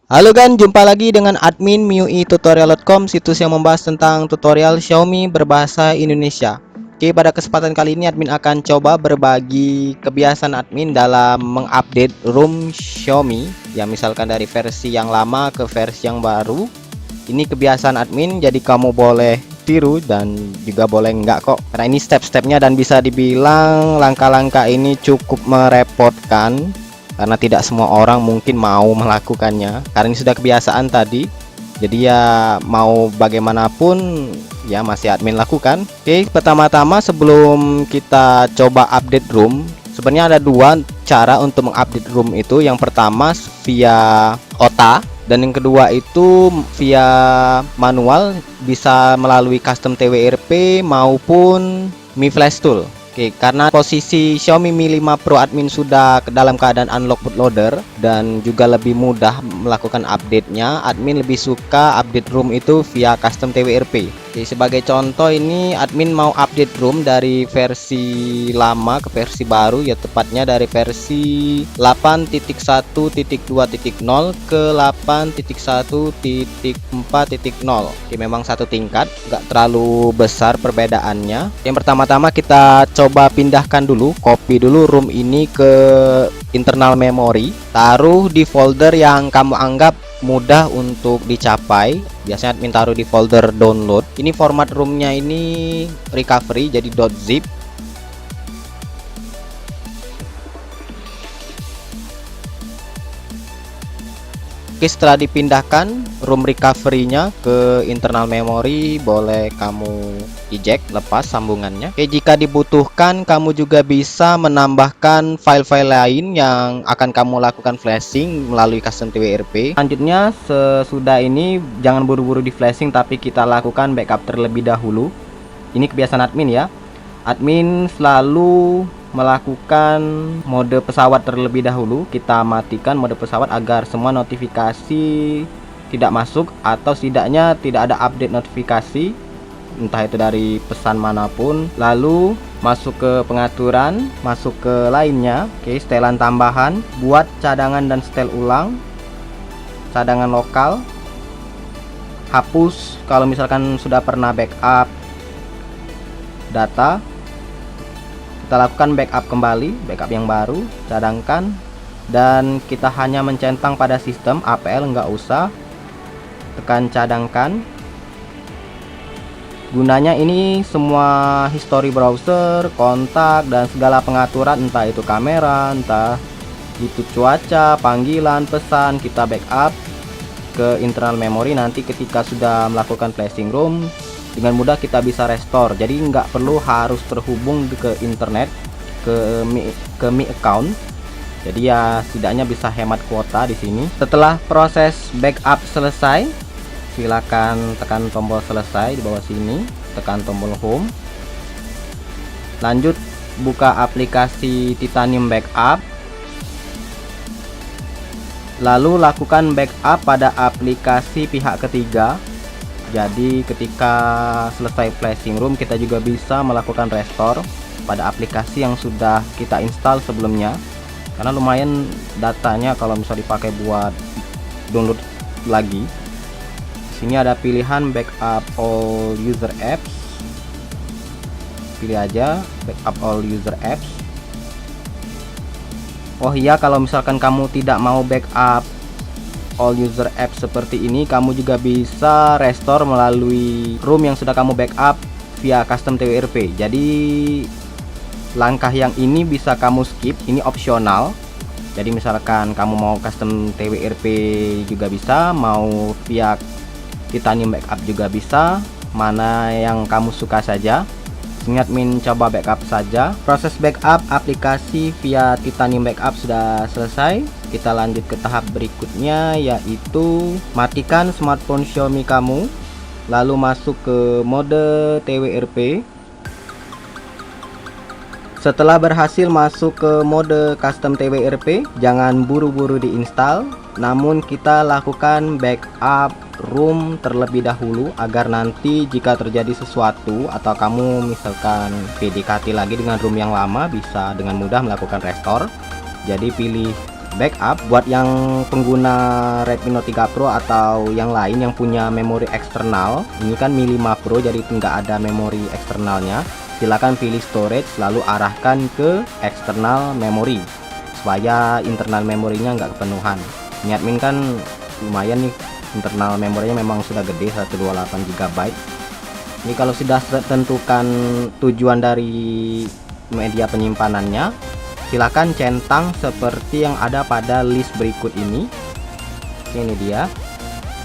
Halo kan, jumpa lagi dengan admin MIUI-tutorial.com, situs yang membahas tentang tutorial Xiaomi berbahasa Indonesia. Oke, pada kesempatan kali ini admin akan coba berbagi kebiasaan admin dalam mengupdate ROM Xiaomi, ya misalkan dari versi yang lama ke versi yang baru. Ini kebiasaan admin, jadi kamu boleh tiru dan juga boleh enggak kok, karena ini step-stepnya dan bisa dibilang langkah-langkah ini cukup merepotkan karena tidak semua orang mungkin mau melakukannya karena ini sudah kebiasaan tadi. Jadi ya mau bagaimanapun ya masih admin lakukan. Oke, pertama-tama sebelum kita coba update room, sebenarnya ada dua cara untuk mengupdate room itu. Yang pertama via OTA dan yang kedua itu via manual, bisa melalui custom TWRP maupun Mi Flash Tool. Oke, karena posisi Xiaomi Mi 5 Pro admin sudah dalam keadaan unlock bootloader dan juga lebih mudah melakukan update-nya, admin lebih suka update ROM itu via custom TWRP. Oke, sebagai contoh ini admin mau update ROM dari versi lama ke versi baru, ya tepatnya dari versi 8.1.2.0 ke 8.1.4.0. Oke, memang satu tingkat, nggak terlalu besar perbedaannya. Yang pertama-tama kita coba pindahkan dulu, copy dulu ROM ini ke internal memory, taruh di folder yang kamu anggap mudah untuk dicapai. Biasanya admin taruh di folder download. Ini format ROM-nya ini recovery, jadi .zip. Oke, setelah dipindahkan ROM recovery-nya ke internal memory, boleh kamu eject, lepas sambungannya. Oke, jika dibutuhkan kamu juga bisa menambahkan file-file lain yang akan kamu lakukan flashing melalui custom TWRP. Selanjutnya sesudah ini jangan buru-buru di flashing, tapi kita lakukan backup terlebih dahulu. Ini kebiasaan admin ya. Admin selalu melakukan mode pesawat terlebih dahulu. Kita matikan mode pesawat agar semua notifikasi tidak masuk, atau setidaknya tidak ada update notifikasi, entah itu dari pesan manapun. Lalu masuk ke pengaturan, masuk ke lainnya. Oke, setelan tambahan, buat cadangan dan setel ulang, cadangan lokal, hapus kalau misalkan sudah pernah backup data. Kita lakukan backup kembali, backup yang baru, cadangkan, dan kita hanya mencentang pada sistem. APL nggak usah, tekan cadangkan. Gunanya ini semua history browser, kontak, dan segala pengaturan, entah itu kamera, entah itu cuaca, panggilan, pesan, kita backup ke internal memory. Nanti ketika sudah melakukan flashing ROM, dengan mudah kita bisa restore. Jadi nggak perlu harus terhubung ke internet, ke Mi account. Jadi ya setidaknya bisa hemat kuota di sini. Setelah proses backup selesai, silakan tekan tombol selesai di bawah sini, tekan tombol home. Lanjut buka aplikasi Titanium Backup. Lalu lakukan backup pada aplikasi pihak ketiga. Jadi ketika selesai flashing ROM, kita juga bisa melakukan restore pada aplikasi yang sudah kita install sebelumnya, karena lumayan datanya kalau misalnya dipakai buat download lagi. Di sini ada pilihan backup all user apps, pilih aja backup all user apps. Oh iya, kalau misalkan kamu tidak mau backup all user app seperti ini, kamu juga bisa restore melalui ROM yang sudah kamu backup via custom TWRP. Jadi langkah yang ini bisa kamu skip, ini opsional. Jadi misalkan kamu mau custom TWRP juga bisa, mau via Titanium Backup juga bisa, mana yang kamu suka saja. Ingat, coba backup saja. Proses backup aplikasi via Titanium Backup sudah selesai. Kita lanjut ke tahap berikutnya, yaitu matikan smartphone Xiaomi kamu, lalu masuk ke mode TWRP. Setelah berhasil masuk ke mode custom TWRP, jangan buru-buru diinstal, namun kita lakukan backup ROM terlebih dahulu agar nanti jika terjadi sesuatu atau kamu misalkan PDKT lagi dengan ROM yang lama, bisa dengan mudah melakukan restore. Jadi pilih backup. Buat yang pengguna Redmi Note 3 Pro atau yang lain yang punya memori eksternal, ini kan Mi 5 Pro jadi nggak ada memori eksternalnya, silakan pilih storage lalu arahkan ke eksternal memori supaya internal memorinya nggak kepenuhan. Ini admin kan lumayan nih, internal memorinya memang sudah gede, 128 GB. Ini kalau sudah tentukan tujuan dari media penyimpanannya, silakan centang seperti yang ada pada list berikut ini. Ini dia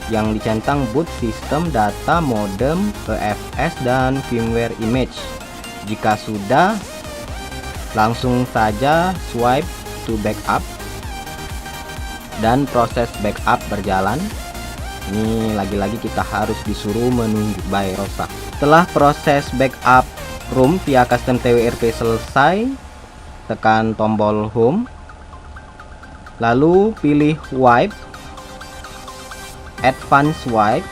yang dicentang: boot, system, data, modem, EFS, dan firmware image. Jika sudah, langsung saja swipe to backup dan proses backup berjalan. Ini lagi-lagi kita harus disuruh menunggu by Rosa. Setelah proses backup ROM via custom TWRP selesai, tekan tombol home, lalu pilih wipe, advance wipe,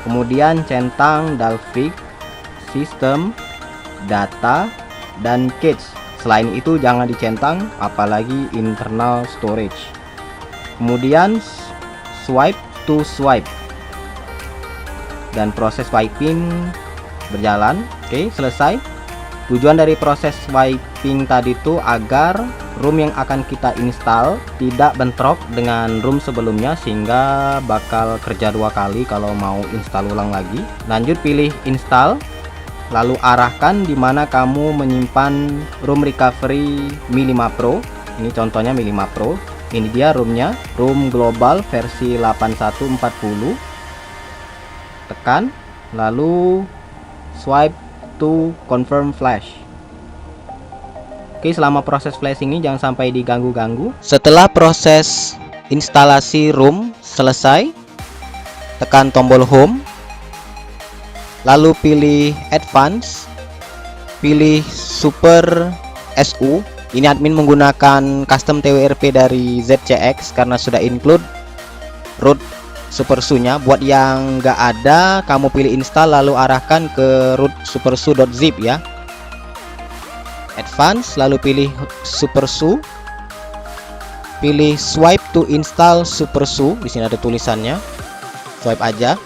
kemudian centang Dalvik, sistem, data, dan cache. Selain itu jangan dicentang apalagi internal storage. Kemudian swipe to swipe dan proses wiping berjalan. Oke, selesai. Tujuan dari proses wiping tadi itu agar ROM yang akan kita install tidak bentrok dengan ROM sebelumnya, sehingga bakal kerja dua kali kalau mau install ulang lagi. Lanjut pilih install, lalu arahkan di mana kamu menyimpan ROM recovery Mi 5 Pro. Ini contohnya Mi 5 Pro. Ini dia ROM-nya, ROM global versi 8140. Tekan, lalu swipe to confirm flash. Oke, selama proses flashing ini jangan sampai diganggu-ganggu. Setelah proses instalasi ROM selesai, tekan tombol home, lalu pilih advance, pilih super SU. Ini admin menggunakan custom TWRP dari ZCX karena sudah include root SuperSU-nya. Buat yang nggak ada, kamu pilih install lalu arahkan ke root supersu.zip ya. Advance, lalu pilih SuperSU, pilih swipe to install SuperSU. Di sini ada tulisannya, swipe aja.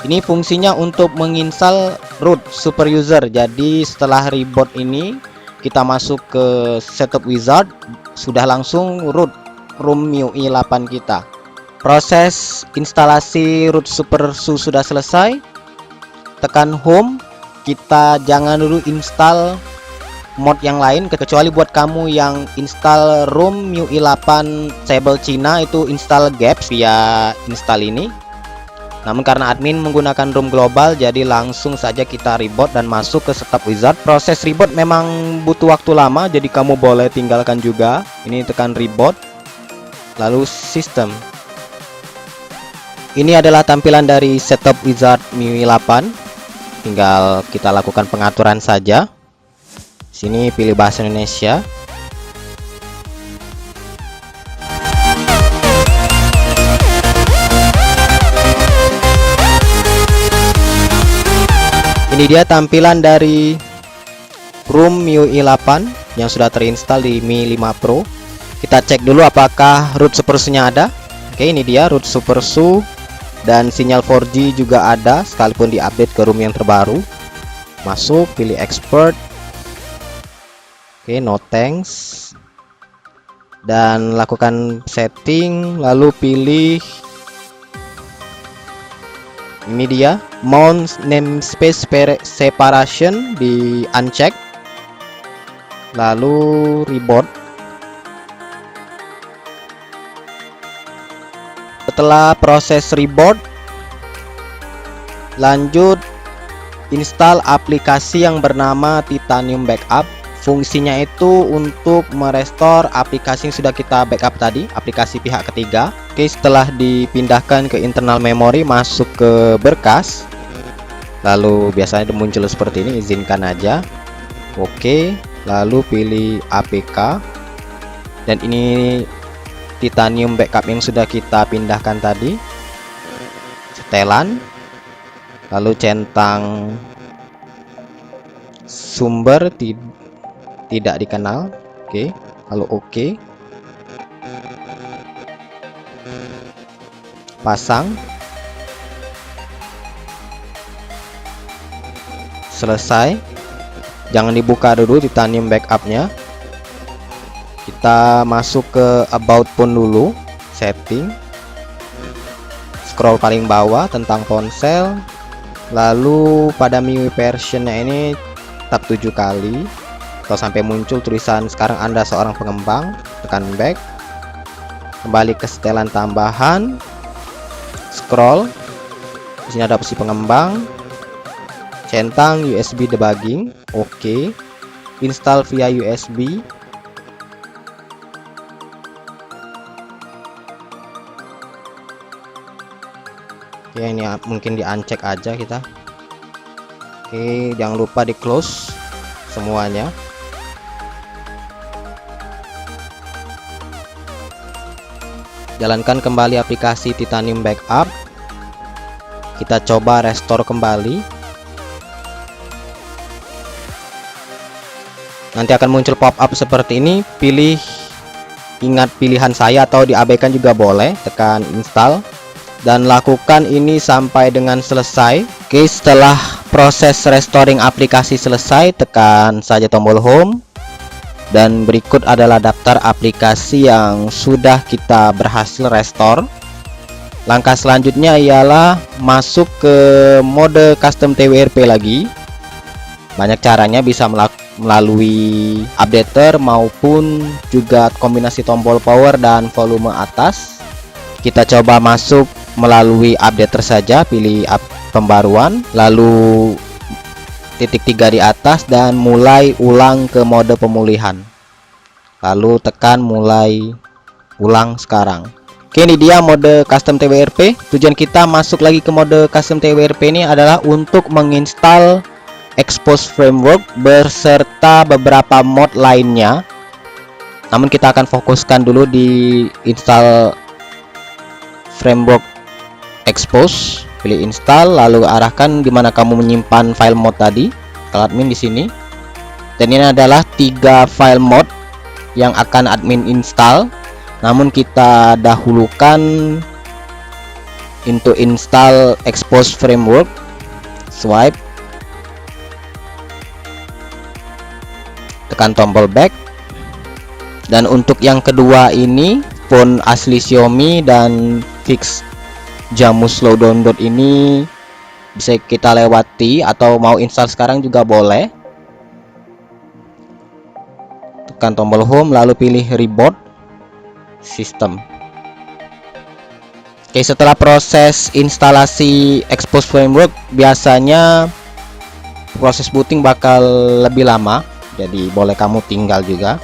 Ini fungsinya untuk menginstal root super user. Jadi setelah reboot ini kita masuk ke setup wizard, sudah langsung root ROM MIUI 8 kita. Proses instalasi root SuperSU sudah selesai. Tekan home. Kita jangan dulu install mod yang lain, kecuali buat kamu yang install ROM MIUI 8 Sable Cina itu install gaps via install ini. Namun karena admin menggunakan ROM global, jadi langsung saja kita reboot dan masuk ke setup wizard. Proses reboot memang butuh waktu lama, jadi kamu boleh tinggalkan juga. Ini tekan reboot, lalu sistem. Ini adalah tampilan dari setup wizard MIUI 8. Tinggal kita lakukan pengaturan saja. Sini pilih bahasa Indonesia. Ini dia tampilan dari ROM MIUI 8 yang sudah terinstall di Mi 5 Pro. Kita cek dulu apakah root SuperSU-nya ada. Oke, ini dia root SuperSU dan sinyal 4G juga ada sekalipun diupdate ke ROM yang terbaru. Masuk, pilih expert. Oke, no thanks. Dan lakukan setting, lalu pilih ini dia mount namespace separation di uncheck, lalu reboot. Setelah proses reboot, lanjut install aplikasi yang bernama Titanium Backup. Fungsinya itu untuk merestore aplikasi yang sudah kita backup tadi, aplikasi pihak ketiga. Oke, setelah dipindahkan ke internal memory, masuk ke berkas, lalu biasanya muncul seperti ini, izinkan aja. Oke, lalu pilih APK, dan ini Titanium Backup yang sudah kita pindahkan tadi. Setelan, lalu centang sumber tidak dikenal. Oke, lalu oke. pasang, selesai. Jangan dibuka dulu titanium backupnya. Kita masuk ke about phone dulu, setting, scroll paling bawah tentang ponsel, lalu pada MIUI versionnya ini tap 7 kali atau sampai muncul tulisan sekarang Anda seorang pengembang. Tekan back, kembali ke setelan tambahan, scroll. Di sini ada opsi pengembang, centang USB debugging, oke. Install via USB. Oke, ini mungkin di uncheck aja kita. Oke, jangan lupa di close semuanya. Jalankan kembali aplikasi Titanium Backup. Kita coba restore kembali. Nanti akan muncul pop-up seperti ini. Pilih ingat pilihan saya atau diabaikan juga boleh. Tekan install dan lakukan ini sampai dengan selesai. Oke, setelah proses restoring aplikasi selesai, tekan saja tombol home. Dan berikut adalah daftar aplikasi yang sudah kita berhasil restore. Langkah selanjutnya ialah masuk ke mode custom TWRP lagi. Banyak caranya, bisa melalui updater maupun juga kombinasi tombol power dan volume atas. Kita coba masuk melalui updater saja, pilih pembaruan, lalu titik 3 di atas dan mulai ulang ke mode pemulihan. Lalu tekan mulai ulang sekarang. Oke, ini dia mode custom TWRP. Tujuan kita masuk lagi ke mode custom TWRP ini adalah untuk menginstal Expose Framework beserta beberapa mod lainnya. Namun kita akan fokuskan dulu di install framework Expose. Pilih install, lalu arahkan di mana kamu menyimpan file mod tadi. Kalau admin di sini. Dan ini adalah 3 file mod yang akan admin install. Namun kita dahulukan untuk install Expose Framework. Swipe, tekan tombol back. Dan untuk yang kedua ini, phone asli Xiaomi dan fix jamu slow download ini bisa kita lewati, atau mau install sekarang juga boleh. Tekan tombol home lalu pilih reboot sistem. Oke, setelah proses instalasi Expose Framework biasanya proses booting bakal lebih lama, jadi boleh kamu tinggal juga.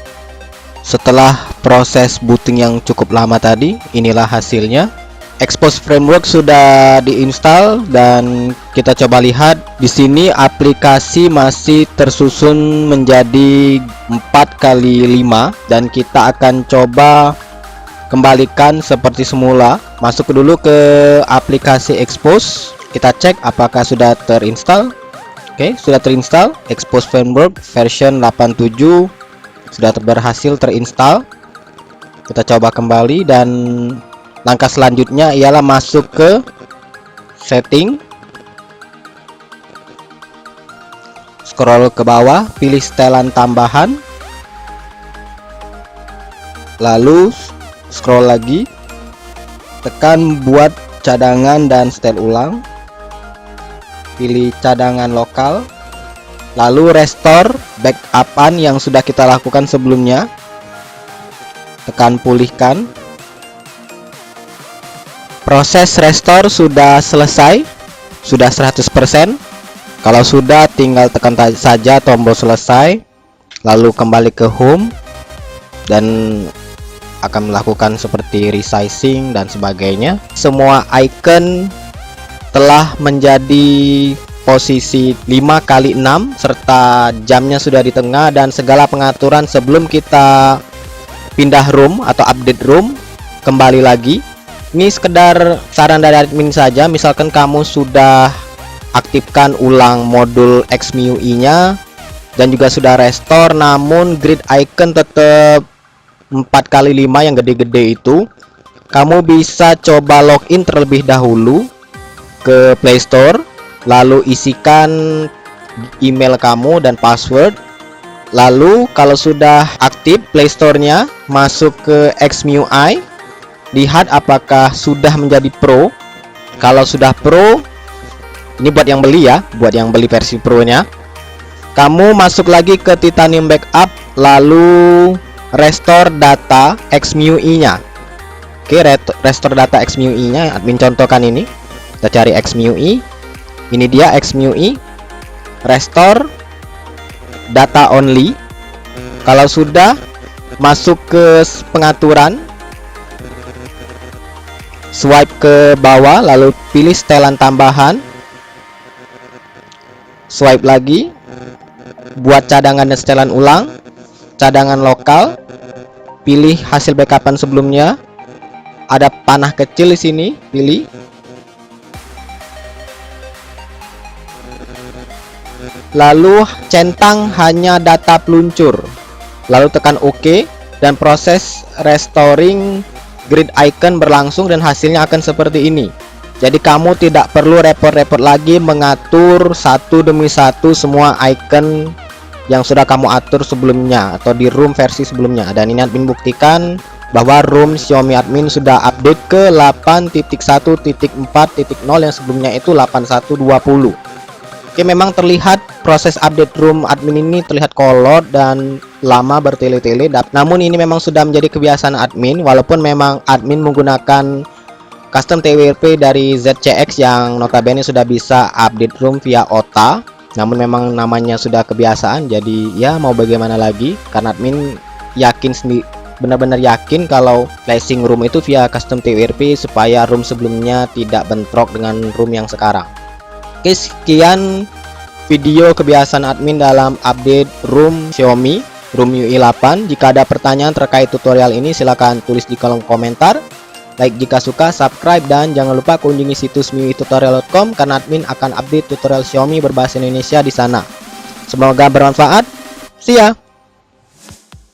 Setelah proses booting yang cukup lama tadi, inilah hasilnya. Expose Framework sudah diinstal dan kita coba lihat di sini aplikasi masih tersusun menjadi 4x5 dan kita akan coba kembalikan seperti semula. Masuk dulu ke aplikasi Expose, kita cek apakah sudah terinstall. Oke, sudah terinstall. Expose Framework version 87 sudah berhasil terinstall. Kita coba kembali dan langkah selanjutnya ialah masuk ke setting, scroll ke bawah, pilih setelan tambahan, lalu scroll lagi, tekan buat cadangan dan setel ulang, pilih cadangan lokal, lalu restore backupan yang sudah kita lakukan sebelumnya, tekan pulihkan. Proses restore sudah selesai, sudah 100%. Kalau sudah, tinggal tekan saja tombol selesai, lalu kembali ke home dan akan melakukan seperti resizing dan sebagainya. Semua icon telah menjadi posisi 5x6 serta jamnya sudah di tengah, dan segala pengaturan sebelum kita pindah room atau update room kembali lagi. Ini sekedar saran dari admin saja. Misalkan kamu sudah aktifkan ulang modul XMIUI nya dan juga sudah restore, namun grid icon tetap 4x5 yang gede-gede itu, kamu bisa coba login terlebih dahulu ke Play Store, lalu isikan email kamu dan password. Lalu kalau sudah aktif Play Store-nya, masuk ke XMUI, lihat apakah sudah menjadi pro. Kalau sudah pro, ini buat yang beli ya, buat yang beli versi pro-nya, kamu masuk lagi ke Titanium Backup, lalu restore data XMUI-nya. Oke, restore data XMUI-nya, admin contohkan ini. Kita cari XMUI. Ini dia XMUI. Restore data only. Kalau sudah, masuk ke pengaturan. Swipe ke bawah, lalu pilih setelan tambahan. Swipe lagi. Buat cadangan dan setelan ulang. Cadangan lokal. Pilih hasil backupan sebelumnya. Ada panah kecil di sini, pilih. Lalu centang hanya data peluncur. Lalu tekan OK dan proses restoring grid icon berlangsung dan hasilnya akan seperti ini. Jadi kamu tidak perlu repot-repot lagi mengatur satu demi satu semua icon yang sudah kamu atur sebelumnya atau di room versi sebelumnya. Dan ini admin buktikan bahwa room Xiaomi admin sudah update ke 8.1.4.0 yang sebelumnya itu 8120. Oke, memang terlihat proses update room admin ini terlihat kolot dan lama bertele-tele. Namun ini memang sudah menjadi kebiasaan admin, walaupun memang admin menggunakan custom TWRP dari ZCX yang notabene sudah bisa update room via OTA. Namun memang namanya sudah kebiasaan, jadi ya mau bagaimana lagi, karena admin yakin sendiri, benar-benar yakin kalau flashing room itu via custom TWRP supaya room sebelumnya tidak bentrok dengan room yang sekarang. Oke, sekian video kebiasaan admin dalam update room Xiaomi room UI 8. Jika ada pertanyaan terkait tutorial ini, silahkan tulis di kolom komentar. Like jika suka, subscribe, dan jangan lupa kunjungi situs miuitutorial.com karena admin akan update tutorial Xiaomi berbahasa Indonesia di sana. Semoga bermanfaat. See ya.